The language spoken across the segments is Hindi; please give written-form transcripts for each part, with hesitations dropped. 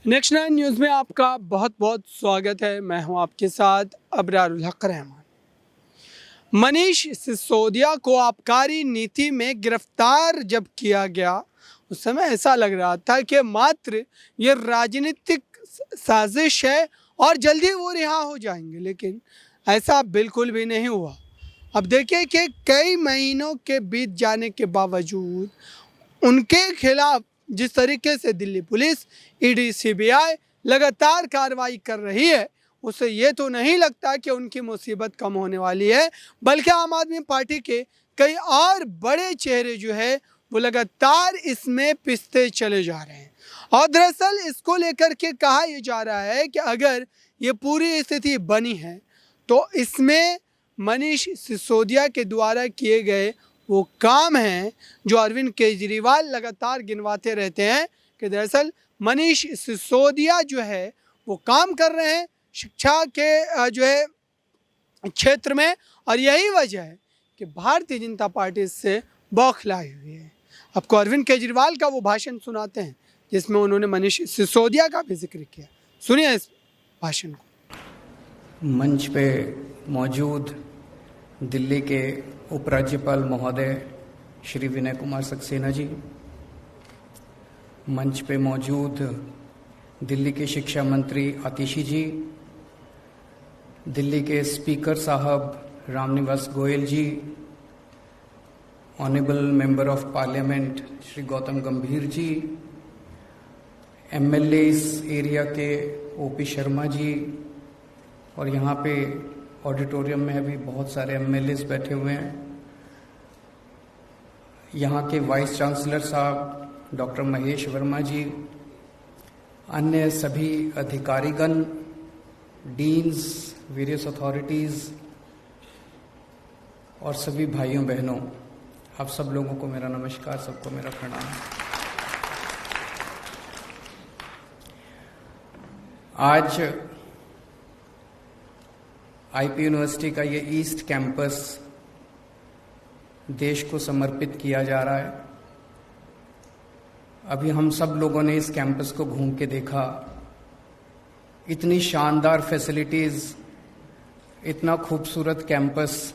नेक्स्ट 9 न्यूज़ में आपका बहुत बहुत स्वागत है। मैं हूं आपके साथ अबरारुल हक रहमान। मनीष सिसोदिया को आबकारी नीति में गिरफ्तार जब किया गया, उस समय ऐसा लग रहा था कि मात्र ये राजनीतिक साजिश है और जल्दी वो रिहा हो जाएंगे, लेकिन ऐसा बिल्कुल भी नहीं हुआ। अब देखिए कि कई महीनों के बीत जाने के बावजूद उनके खिलाफ जिस तरीके से दिल्ली पुलिस, ईडी, सीबीआई लगातार कार्रवाई कर रही है, उससे ये तो नहीं लगता कि उनकी मुसीबत कम होने वाली है, बल्कि आम आदमी पार्टी के कई और बड़े चेहरे जो है वो लगातार इसमें पिसते चले जा रहे हैं। और दरअसल इसको लेकर के कहा यह जा रहा है कि अगर ये पूरी स्थिति बनी है तो इसमें मनीष सिसोदिया के द्वारा किए गए वो काम हैं जो अरविंद केजरीवाल लगातार गिनवाते रहते हैं कि दरअसल मनीष सिसोदिया जो है वो काम कर रहे हैं शिक्षा के जो है क्षेत्र में, और यही वजह है कि भारतीय जनता पार्टी इससे बौखलाई हुई है। आपको अरविंद केजरीवाल का वो भाषण सुनाते हैं जिसमें उन्होंने मनीष सिसोदिया का भी जिक्र किया। सुनिए इस भाषण को। मंच पे मौजूद दिल्ली के उपराज्यपाल महोदय श्री विनय कुमार सक्सेना जी, मंच पे मौजूद दिल्ली के शिक्षा मंत्री आतिशी जी, दिल्ली के स्पीकर साहब Ramniwas Goyal ji, honourable member of parliament Shri Gautam Gambhir ji, MLA इस एरिया के ओपी शर्मा जी, और यहाँ पे ऑडिटोरियम में अभी बहुत सारे एमएलएस बैठे हुए हैं। यहाँ के वाइस चांसलर साहब डॉक्टर महेश वर्मा जी, अन्य सभी अधिकारीगण, डीन्स, वेरियस अथॉरिटीज़ और सभी भाइयों बहनों, आप सब लोगों को मेरा नमस्कार, सबको मेरा प्रणाम। आज आईपी यूनिवर्सिटी का ये ईस्ट कैंपस देश को समर्पित किया जा रहा है। अभी हम सब लोगों ने इस कैंपस को घूम के देखा। इतनी शानदार फैसिलिटीज़, इतना खूबसूरत कैंपस,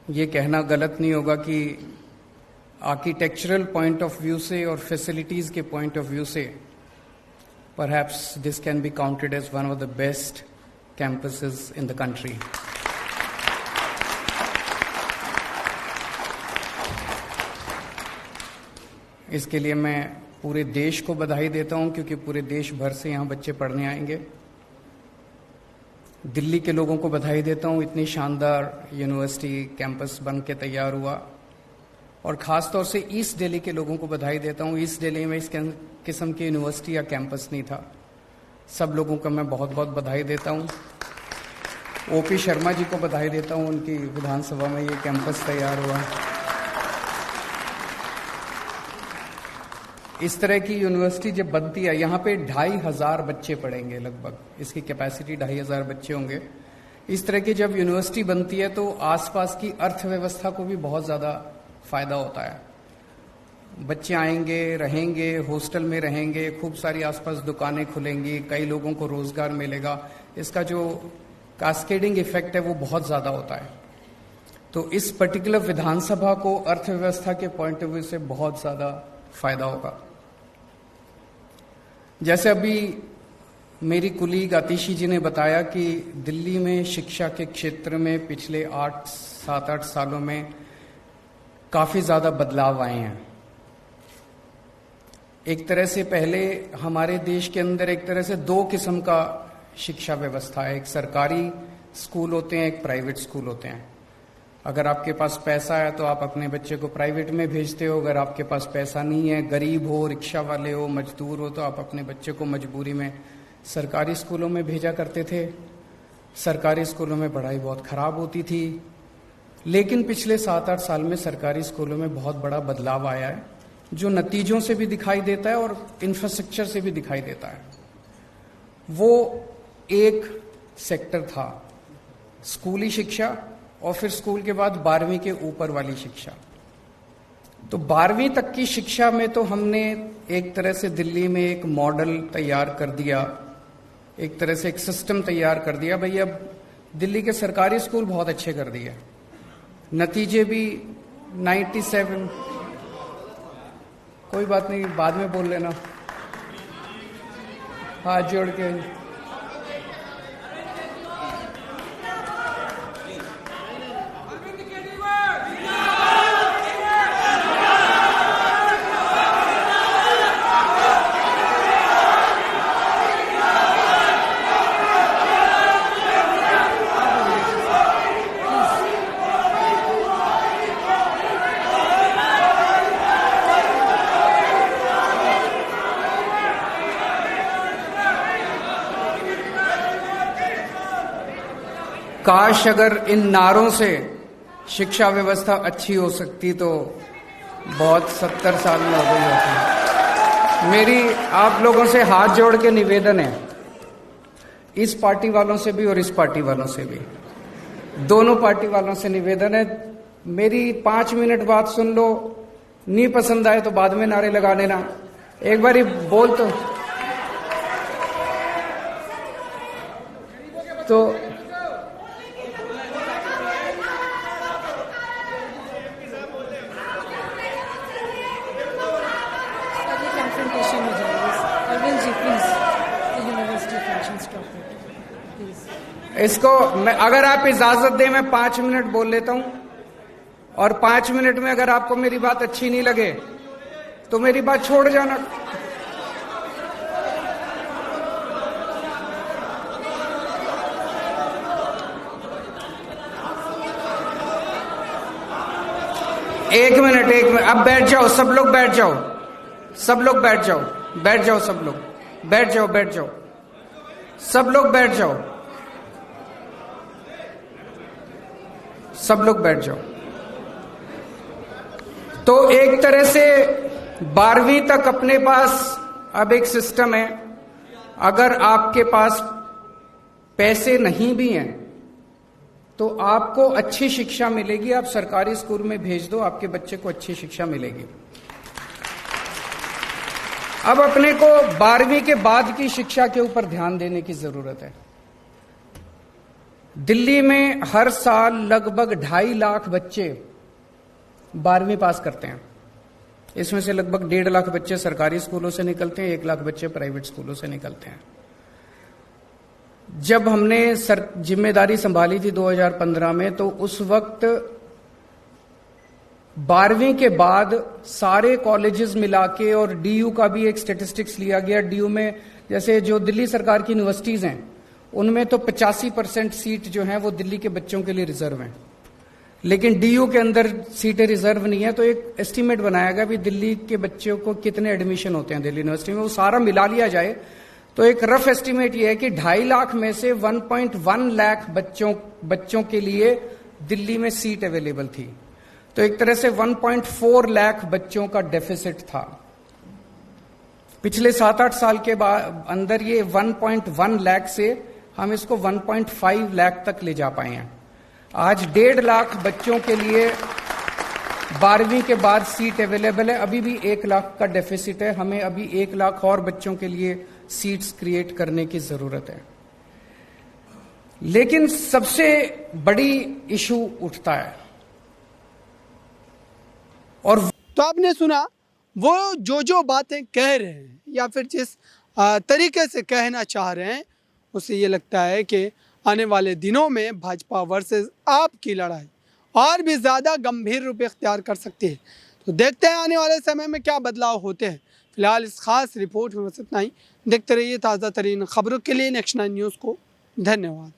ये कहना गलत नहीं होगा कि आर्किटेक्चरल पॉइंट ऑफ व्यू से और फैसिलिटीज़ के पॉइंट ऑफ व्यू से perhaps this can be counted as one of the best campuses in the country. इसके लिए मैं पूरे देश को बधाई देता हूं, क्योंकि पूरे देश भर से यहाँ बच्चे पढ़ने आएंगे। दिल्ली के लोगों को बधाई देता हूं, इतनी शानदार यूनिवर्सिटी कैंपस बन के तैयार हुआ, और ख़ास तौर से ईस्ट दिल्ली के लोगों को बधाई देता हूं। ईस्ट दिल्ली में इस किस्म की यूनिवर्सिटी या कैंपस नहीं था। सब लोगों को मैं बहुत बहुत बधाई देता हूं। ओपी शर्मा जी को बधाई देता हूं, उनकी विधानसभा में ये कैंपस तैयार हुआ। इस तरह की यूनिवर्सिटी जब बनती है, यहाँ पे 2500 बच्चे पढ़ेंगे, लगभग इसकी कैपेसिटी 2500 बच्चे होंगे। इस तरह की जब यूनिवर्सिटी बनती है तो आसपास की अर्थव्यवस्था को भी बहुत ज़्यादा फायदा होता है। बच्चे आएंगे, रहेंगे, हॉस्टल में रहेंगे, खूब सारी आसपास दुकानें खुलेंगी, कई लोगों को रोजगार मिलेगा। इसका जो कास्केडिंग इफेक्ट है वो बहुत ज़्यादा होता है। तो इस पर्टिकुलर विधानसभा को अर्थव्यवस्था के पॉइंट ऑफ व्यू से बहुत ज़्यादा फायदा होगा। जैसे अभी मेरी कुलीग आतिशी जी ने बताया कि दिल्ली में शिक्षा के क्षेत्र में पिछले 7-8 सालों में काफ़ी ज़्यादा बदलाव आए हैं। एक तरह से पहले हमारे देश के अंदर एक तरह से 2 किस्म का शिक्षा व्यवस्था है। एक सरकारी स्कूल होते हैं, एक प्राइवेट स्कूल होते हैं। अगर आपके पास पैसा है तो आप अपने बच्चे को प्राइवेट में भेजते हो। अगर आपके पास पैसा नहीं है, गरीब हो, रिक्शा वाले हो, मजदूर हो, तो आप अपने बच्चे को मजबूरी में सरकारी स्कूलों में भेजा करते थे। सरकारी स्कूलों में पढ़ाई बहुत खराब होती थी, लेकिन पिछले 7-8 साल में सरकारी स्कूलों में बहुत बड़ा बदलाव आया है, जो नतीजों से भी दिखाई देता है और इंफ्रास्ट्रक्चर से भी दिखाई देता है। वो एक सेक्टर था स्कूली शिक्षा, और फिर स्कूल के बाद 12वीं के ऊपर वाली शिक्षा। तो 12वीं तक की शिक्षा में तो हमने एक तरह से दिल्ली में एक मॉडल तैयार कर दिया, एक तरह से एक सिस्टम तैयार कर दिया। भाई अब दिल्ली के सरकारी स्कूल बहुत अच्छे कर दिए, नतीजे भी 97। कोई बात नहीं, बाद में बोल लेना, हाथ जोड़ के। काश अगर इन नारों से शिक्षा व्यवस्था अच्छी हो सकती तो बहुत 70 साल में हो गई होती। मेरी आप लोगों से हाथ जोड़ के निवेदन है, इस पार्टी वालों से भी और इस पार्टी वालों से भी, दोनों पार्टी वालों से निवेदन है, मेरी 5 मिनट बात सुन लो, नहीं पसंद आए तो बाद में नारे लगा लेना। एक बार बोल तो इसको अगर आप इजाजत दें मैं 5 मिनट बोल लेता हूं, और 5 मिनट में अगर आपको मेरी बात अच्छी नहीं लगे तो मेरी बात छोड़ जाना। एक मिनट, अब बैठ जाओ, सब लोग बैठ जाओ, सब लोग बैठ जाओ, बैठ जाओ, सब लोग बैठ जाओ, बैठ जाओ, सब लोग बैठ जाओ, सब लोग बैठ जाओ। तो एक तरह से 12वीं तक अपने पास अब एक सिस्टम है, अगर आपके पास पैसे नहीं भी हैं तो आपको अच्छी शिक्षा मिलेगी। आप सरकारी स्कूल में भेज दो, आपके बच्चे को अच्छी शिक्षा मिलेगी। अब अपने को 12वीं के बाद की शिक्षा के ऊपर ध्यान देने की जरूरत है। दिल्ली में हर साल लगभग 2.5 लाख बच्चे 12वीं पास करते हैं। इसमें से लगभग 1.5 लाख बच्चे सरकारी स्कूलों से निकलते हैं, 1 लाख बच्चे प्राइवेट स्कूलों से निकलते हैं। जब हमने जिम्मेदारी संभाली थी 2015 में, तो उस वक्त 12वीं के बाद सारे कॉलेजेस मिला के, और डीयू का भी एक स्टेटिस्टिक्स लिया गया। डीयू में जैसे जो दिल्ली सरकार की यूनिवर्सिटीज हैं उनमें तो 85% सीट जो हैं वो दिल्ली के बच्चों के लिए रिजर्व हैं, लेकिन डीयू के अंदर सीटें रिजर्व नहीं है। तो एक एस्टीमेट बनाया गया भी दिल्ली के बच्चों को कितने एडमिशन होते हैं दिल्ली यूनिवर्सिटी में, वो सारा मिला लिया जाए तो एक रफ एस्टीमेट ये है कि 2.5 लाख में से 1.1 लाख बच्चों के लिए दिल्ली में सीट अवेलेबल थी। तो एक तरह से 1.4 लाख बच्चों का डेफिसिट था। पिछले 7-8 साल के बाद अंदर ये 1.1 लाख से हम इसको 1.5 लाख तक ले जा पाए हैं। आज 1.5 लाख बच्चों के लिए 12वीं के बाद सीट अवेलेबल है। अभी भी 1 लाख का डेफिसिट है, हमें अभी 1 लाख और बच्चों के लिए सीट्स क्रिएट करने की जरूरत है। लेकिन सबसे बड़ी इशू उठता है, और तो आपने सुना वो जो बातें कह रहे हैं या फिर जिस तरीके से कहना चाह रहे हैं, उससे ये लगता है कि आने वाले दिनों में भाजपा वर्सेस आप की लड़ाई और भी ज़्यादा गंभीर रूप इख्तियार कर सकती है। तो देखते हैं आने वाले समय में क्या बदलाव होते हैं। फिलहाल इस खास रिपोर्ट में बस इतना ही। देखते रहिए ताज़ा तरीन खबरों के लिए नेक्स्ट 9 न्यूज़ को। धन्यवाद।